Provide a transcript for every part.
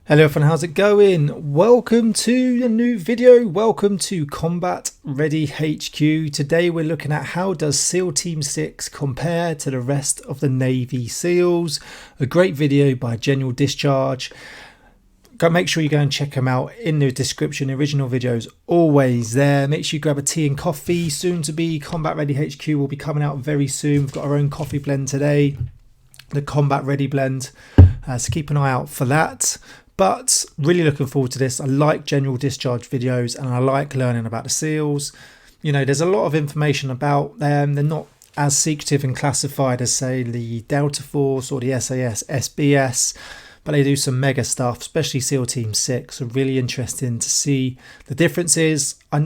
Hello everyone, how's it going? Welcome to a new video. Welcome to Combat Ready HQ. Today we're looking at how does SEAL Team 6 compare to the rest of the Navy SEALs. A great video by General Discharge. Make sure you go and check them out in the description. The original videos always there. Make sure you grab a tea and coffee. Soon to be Combat Ready HQ will be coming out very soon. We've got our own coffee blend today, the Combat Ready blend. So keep an eye out for that. But really looking forward to this. I like General Discharge videos and I like learning about the SEALs. You know, there's a lot of information about them. They're not as secretive and classified as, say, the Delta Force or the SAS, SBS, but they do some mega stuff, especially SEAL Team 6. So really interesting to see the differences. I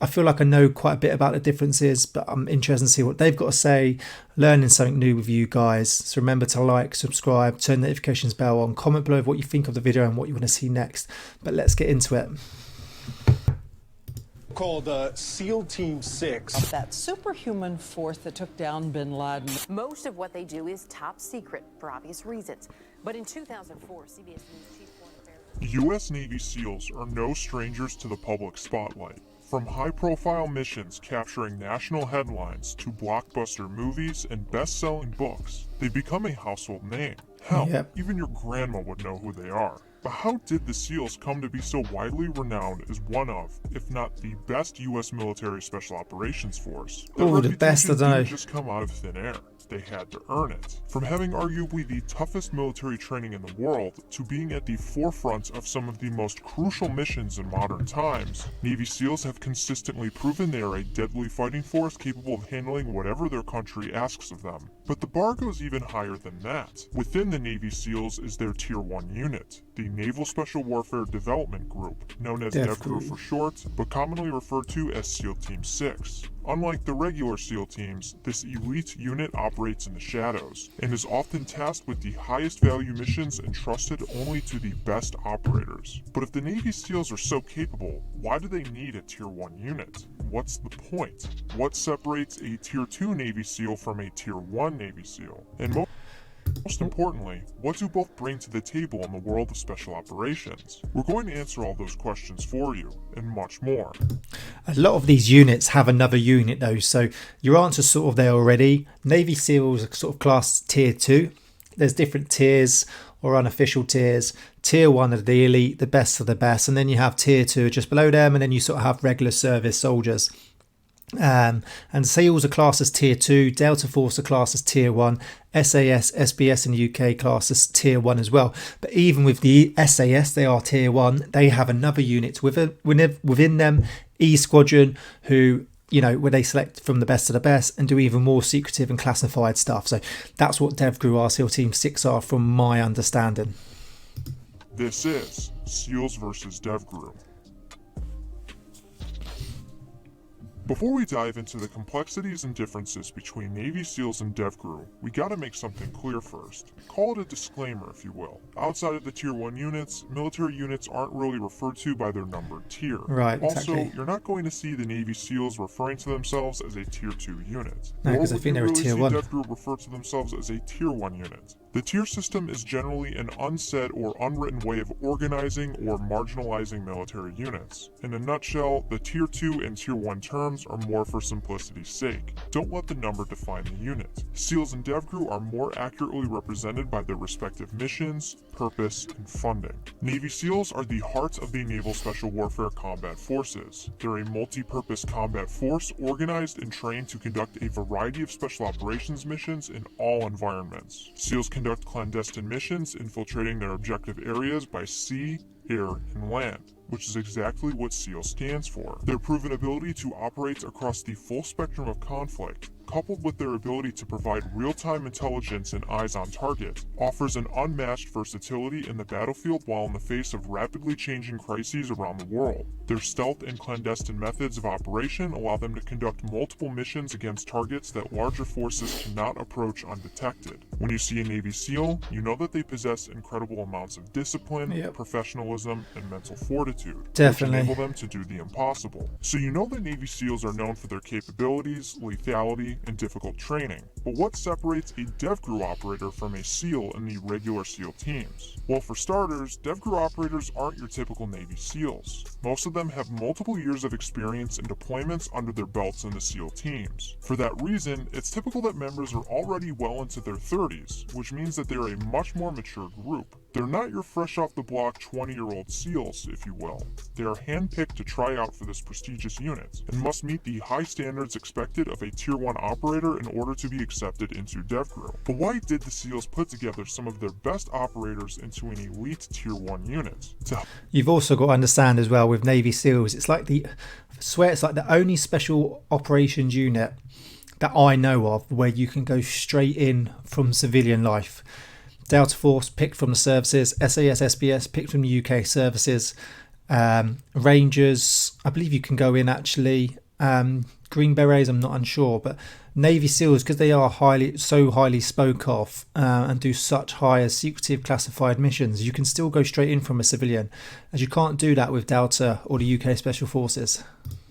feel like I know quite a bit about the differences, but I'm interested to see what they've got to say, learning something new with you guys. So remember to like, subscribe, turn the notifications bell on, comment below what you think of the video and what you want to see next. But let's get into it. Called SEAL Team 6. That superhuman force that took down bin Laden. Most of what they do is top secret for obvious reasons. But in 2004, CBS News Chief Foreign Affairs... U.S. Navy SEALs are no strangers to the public spotlight. From high-profile missions capturing national headlines to blockbuster movies and best-selling books, they've become a household name. Hell, even your grandma would know who they are. But how did the SEALs come to be so widely renowned as one of, if not the best U.S. military special operations force? Oh, the best, I don't know. Didn't just come out of thin air. They had to earn it. From having arguably the toughest military training in the world to being at the forefront of some of the most crucial missions in modern times, Navy SEALs have consistently proven they are a deadly fighting force capable of handling whatever their country asks of them. But the bar goes even higher than that. Within the Navy SEALs is their Tier 1 unit, the Naval Special Warfare Development Group, known as DevGru for short, but commonly referred to as SEAL Team 6. Unlike the regular SEAL teams, this elite unit operates in the shadows, and is often tasked with the highest value missions entrusted only to the best operators. But if the Navy SEALs are so capable, why do they need a Tier 1 unit? What's the point? What separates a Tier 2 Navy SEAL from a Tier 1 Navy SEAL? And most importantly, what do both bring to the table in the world of special operations? We're going to answer all those questions for you, and much more. A lot of these units have another unit though, so your answer's sort of there already. Navy SEALs are sort of classed Tier 2. There's different tiers or unofficial tiers. Tier 1 are the elite, the best of the best, and then you have Tier 2 just below them, and then you sort of have regular service soldiers. And SEALs are classed as Tier 2, Delta Force are classed as Tier 1, SAS, SBS in the UK classed as Tier 1 as well. But even with the SAS, they are Tier 1, they have another unit within them, E Squadron, who, you know, where they select from the best of the best and do even more secretive and classified stuff. So that's what DevGru are, SEAL Team 6 are, from my understanding. This is SEALs versus DevGru. Before we dive into the complexities and differences between Navy SEALs and DevGru, we gotta make something clear first. Call it a disclaimer, if you will. Outside of the Tier 1 units, military units aren't really referred to by their numbered tier. Right, also, exactly. You're not going to see the Navy SEAls referring to themselves as a Tier 2 unit. No, because I think they're a Tier 1. DevGru refer to themselves as a Tier 1 unit. The tier system is generally an unsaid or unwritten way of organizing or marginalizing military units. In a nutshell, the Tier 2 and Tier 1 terms are more for simplicity's sake. Don't let the number define the unit. SEALs and DevGru are more accurately represented by their respective missions, purpose, and funding. Navy SEALs are the heart of the Naval Special Warfare Combat Forces. They're a multi-purpose combat force organized and trained to conduct a variety of special operations missions in all environments. SEALs conduct clandestine missions infiltrating their objective areas by sea, air, and land, which is exactly what SEAL stands for. Their proven ability to operate across the full spectrum of conflict, coupled with their ability to provide real-time intelligence and eyes on target, offers an unmatched versatility in the battlefield while in the face of rapidly changing crises around the world. Their stealth and clandestine methods of operation allow them to conduct multiple missions against targets that larger forces cannot approach undetected. When you see a Navy SEAL, you know that they possess incredible amounts of discipline, professionalism, and mental fortitude, which enable them to do the impossible. So you know that Navy SEALs are known for their capabilities, lethality, and difficult training. But what separates a DevGru operator from a SEAL in the regular SEAL teams? Well, for starters, DevGru operators aren't your typical Navy SEALs. Most of them have multiple years of experience and deployments under their belts in the SEAL teams. For that reason, it's typical that members are already well into their 30s, which means that they're a much more mature group. They're not your fresh off the block 20-year-old SEALs, if you will. They are handpicked to try out for this prestigious unit and must meet the high standards expected of a Tier 1 operator in order to be accepted into DevGru. But why did the SEALs put together some of their best operators into an elite Tier 1 unit? You've also got to understand as well with Navy SEALs, it's like I swear it's like the only special operations unit that I know of where you can go straight in from civilian life. Delta Force picked from the services, SAS, SBS picked from the UK services, Rangers, I believe you can go in actually, Green Berets, I'm not unsure, but Navy SEALs, because they are so highly spoke of and do such higher secretive classified missions, you can still go straight in from a civilian, as you can't do that with Delta or the UK Special Forces.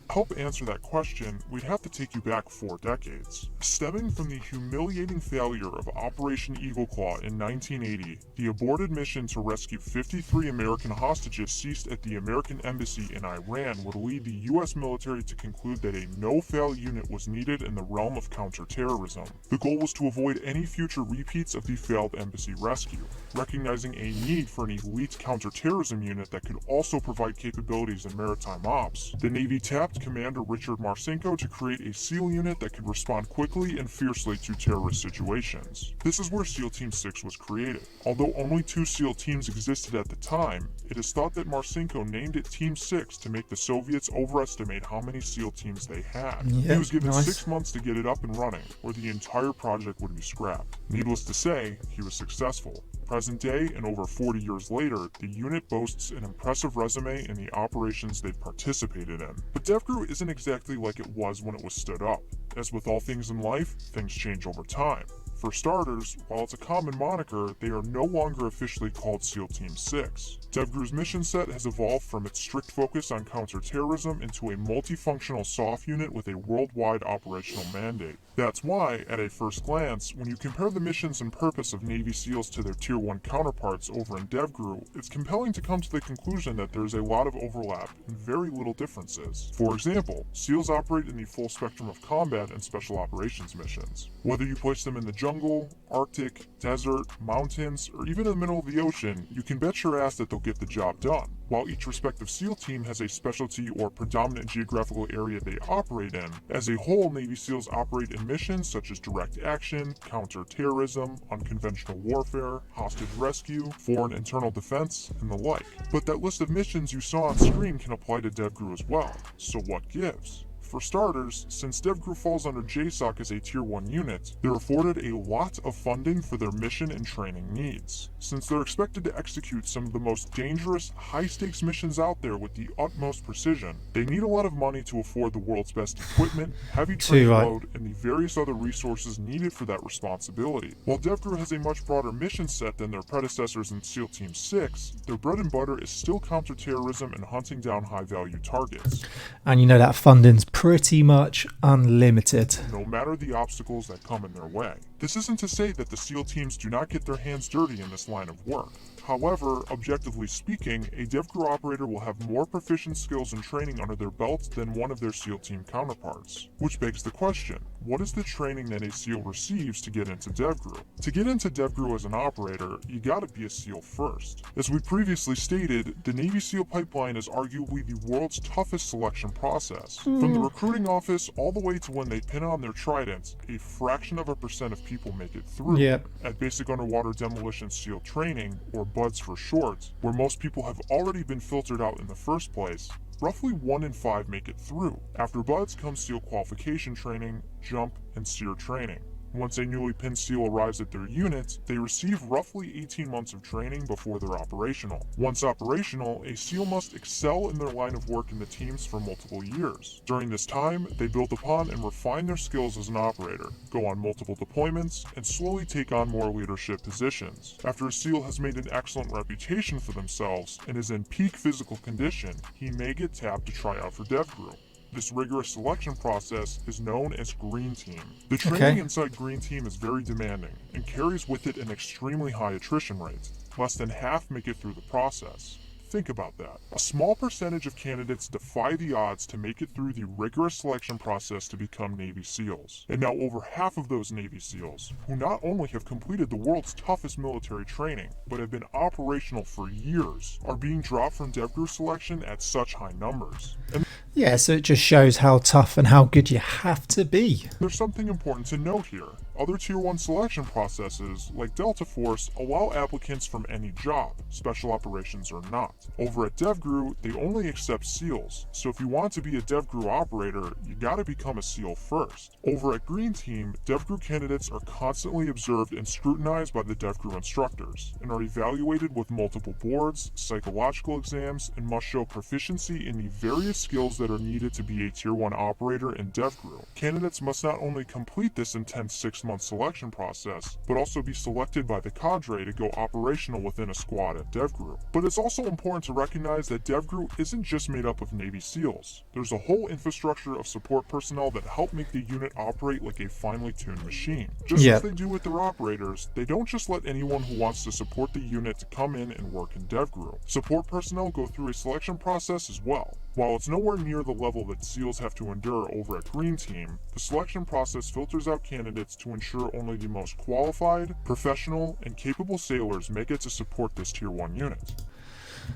To help answer that question, we'd have to take you back 4 decades. Stemming from the humiliating failure of Operation Eagle Claw in 1980, the aborted mission to rescue 53 American hostages ceased at the American Embassy in Iran would lead the US military to conclude that a no-fail unit was needed in the realm of counterterrorism. The goal was to avoid any future repeats of the failed embassy rescue, recognizing a need for an elite counterterrorism unit that could also provide capabilities in maritime ops. The Navy tapped Commander Richard Marcinko to create a SEAL unit that could respond quickly and fiercely to terrorist situations. This is where SEAL Team 6 was created. Although only 2 SEAL teams existed at the time, it is thought that Marcinko named it Team 6 to make the Soviets overestimate how many SEAL teams they had. He was given 6 months to get it up and running, or the entire project would be scrapped. Needless to say, he was successful. Present day, and over 40 years later, the unit boasts an impressive resume in the operations they've participated in. But DevGru isn't exactly like it was when it was stood up. As with all things in life, things change over time. For starters, while it's a common moniker, they are no longer officially called SEAL Team 6. DevGru's mission set has evolved from its strict focus on counterterrorism into a multifunctional SOF unit with a worldwide operational mandate. That's why, at a first glance, when you compare the missions and purpose of Navy SEALs to their Tier 1 counterparts over in DevGru, it's compelling to come to the conclusion that there's a lot of overlap and very little differences. For example, SEALs operate in the full spectrum of combat and special operations missions. Whether you place them in the jungle, Arctic, desert, mountains, or even in the middle of the ocean, you can bet your ass that they'll get the job done. While each respective SEAL team has a specialty or predominant geographical area they operate in, as a whole, Navy SEALs operate in missions such as direct action, counterterrorism, unconventional warfare, hostage rescue, foreign internal defense, and the like. But that list of missions you saw on screen can apply to DevGru as well. So what gives? For starters, since DevGru falls under JSOC as a Tier 1 unit, they're afforded a lot of funding for their mission and training needs. Since they're expected to execute some of the most dangerous, high-stakes missions out there with the utmost precision, they need a lot of money to afford the world's best equipment, heavy training load, and the various other resources needed for that responsibility. While DevGru has a much broader mission set than their predecessors in SEAL Team 6, their bread and butter is still counterterrorism and hunting down high-value targets. And you know that funding's pretty much unlimited, no matter the obstacles that come in their way. This isn't to say that the SEAL teams do not get their hands dirty in this line of work. However, objectively speaking, a DevGru operator will have more proficient skills and training under their belt than one of their SEAL team counterparts. Which begs the question, what is the training that a SEAL receives to get into DevGru? To get into DevGru as an operator, you gotta be a SEAL first. As we previously stated, the Navy SEAL pipeline is arguably the world's toughest selection process. From the recruiting office all the way to when they pin on their trident, a fraction of a % of people make it through. At Basic Underwater Demolition SEAL Training, or BUDS for short, where most people have already been filtered out in the first place, roughly 1 in 5 make it through. After BUDS comes SEAL qualification training, jump, and SEER training. Once a newly pinned SEAL arrives at their unit, they receive roughly 18 months of training before they're operational. Once operational, a SEAL must excel in their line of work in the teams for multiple years. During this time, they build upon and refine their skills as an operator, go on multiple deployments, and slowly take on more leadership positions. After a SEAL has made an excellent reputation for themselves and is in peak physical condition, he may get tapped to try out for DevGru. This rigorous selection process is known as Green Team. The training inside Green Team is very demanding and carries with it an extremely high attrition rate. Less than half make it through the process. Think about that. A small percentage of candidates defy the odds to make it through the rigorous selection process to become Navy SEALs. And now over half of those Navy SEALs, who not only have completed the world's toughest military training, but have been operational for years, are being dropped from DevGru selection at such high numbers. And Yeah, so it just shows how tough and how good you have to be. there's something important to note here. Other Tier 1 selection processes, like Delta Force, allow applicants from any job, special operations or not. Over at DevGru, they only accept SEALs, so if you want to be a DevGru operator, you gotta become a SEAL first. Over at Green Team, DevGru candidates are constantly observed and scrutinized by the DevGru instructors, and are evaluated with multiple boards, psychological exams, and must show proficiency in the various skills that are needed to be a Tier 1 operator in DevGru. Candidates must not only complete this intense 6-month selection process, but also be selected by the cadre to go operational within a squad at DevGru. But it's also important to recognize that DevGru isn't just made up of Navy SEALs. There's a whole infrastructure of support personnel that help make the unit operate like a finely tuned machine. Just as they do with their operators, they don't just let anyone who wants to support the unit to come in and work in DevGru. Support personnel go through a selection process as well. While it's nowhere near the level that SEALs have to endure over at Green Team, the selection process filters out candidates to ensure only the most qualified, professional, and capable sailors make it to support this Tier 1 unit.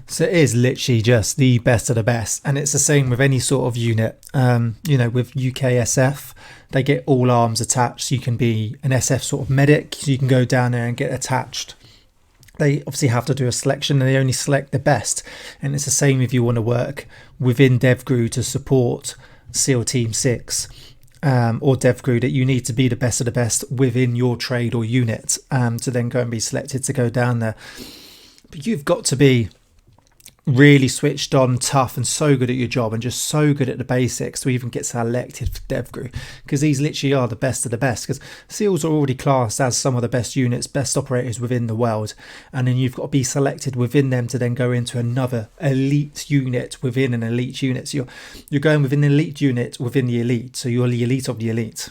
So it is literally just the best of the best, and it's the same with any sort of unit. With UKSF, they get all arms attached. So you can be an SF sort of medic, so you can go down there and get attached. They obviously have to do a selection, and they only select the best. And it's the same if you want to work within DevGru to support SEAL Team 6 or DevGru, that you need to be the best of the best within your trade or unit to then go and be selected to go down there. But you've got to be really switched on, tough, and so good at your job, and just so good at the basics to even get selected for DevGru, because these literally are the best of the best. Because SEALs are already classed as some of the best units, best operators within the world, and then you've got to be selected within them to then go into another elite unit within an elite unit. So you're going within an elite unit within the elite, so you're the elite of the elite.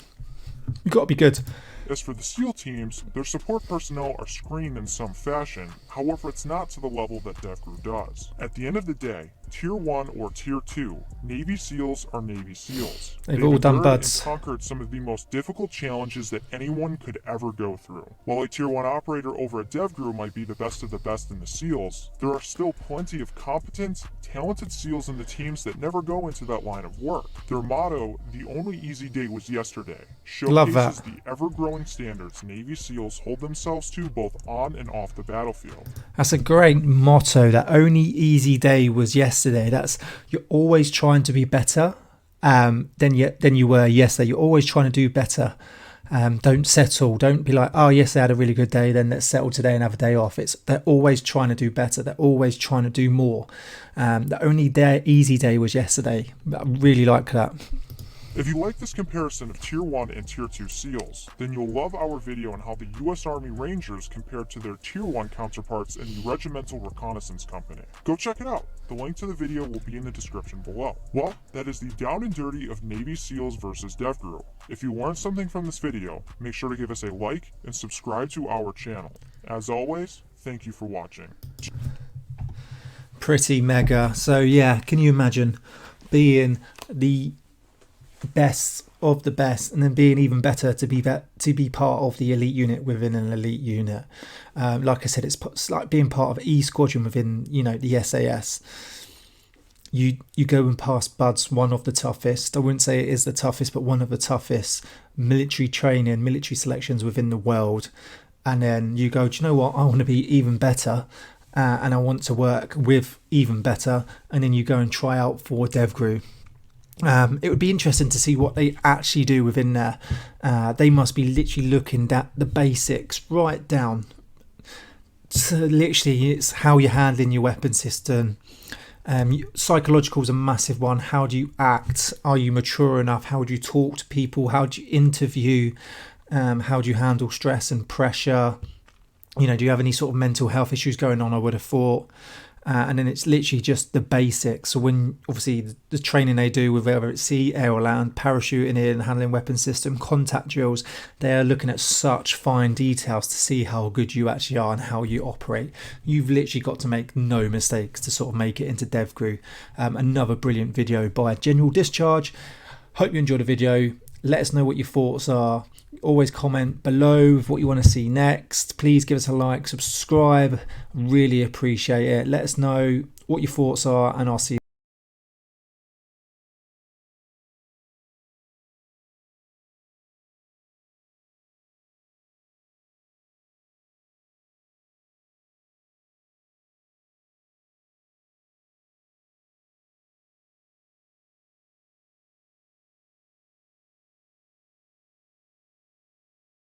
You've got to be good. As for the SEAL teams, their support personnel are screened in some fashion, however it's not to the level that DevGru does. At the end of the day, Tier 1 or Tier 2, Navy SEALs are Navy SEAls. They've all done buds. And conquered some of the most difficult challenges that anyone could ever go through. While a Tier 1 operator over at DevGru might be the best of the best in the SEALs, there are still plenty of competent, talented SEALs in the teams that never go into that line of work. Their motto, "The only easy day was yesterday," showcases the ever-growing standards Navy SEAls hold themselves to both on and off the battlefield. That's a great motto. That only easy day was yesterday. That's, you're always trying to be better than you were yesterday. You're always trying to do better. Don't settle. Don't be like, oh, yes, I had a really good day, then let's settle today and have a day off. They're always trying to do better. They're always trying to do more. The only easy day was yesterday. I really like that. If you like this comparison of Tier 1 and Tier 2 SEALs, then you'll love our video on how the US Army Rangers compared to their Tier 1 counterparts in the Regimental Reconnaissance Company. Go check it out. The link to the video will be in the description below. Well, that is the down and dirty of Navy SEALs versus DevGru. If you learned something from this video, make sure to give us a like and subscribe to our channel. As always, thank you for watching. Pretty mega. So yeah, can you imagine being the best of the best and then being even better to be part of the elite unit within an elite unit? Like I said, it's like being part of E Squadron within, the SAS. You go and pass buds, one of the toughest, I wouldn't say it is the toughest, but one of the toughest military training, military selections within the world. And then you go, do you know what, I want to be even better, and I want to work with even better. And then you go and try out for DevGru. It would be interesting to see what they actually do within there. They must be literally looking at the basics right down. So literally, it's how you're handling your weapon system. Psychological is a massive one. How do you act? Are you mature enough? How do you talk to people? How do you interview? How do you handle stress and pressure? Do you have any sort of mental health issues going on? I would have thought. and then it's literally just the basics. So when obviously the training they do with whether it's sea, air or land, parachuting in, handling weapon system, contact drills, they are looking at such fine details to see how good you actually are and how you operate. You've literally got to make no mistakes to sort of make it into dev crew. Another brilliant video by General Discharge. Hope you enjoyed the video. Let us know what your thoughts are. Always comment below with what you want to see next. Please give us a like, subscribe. Really appreciate it. Let us know what your thoughts are, and I'll see you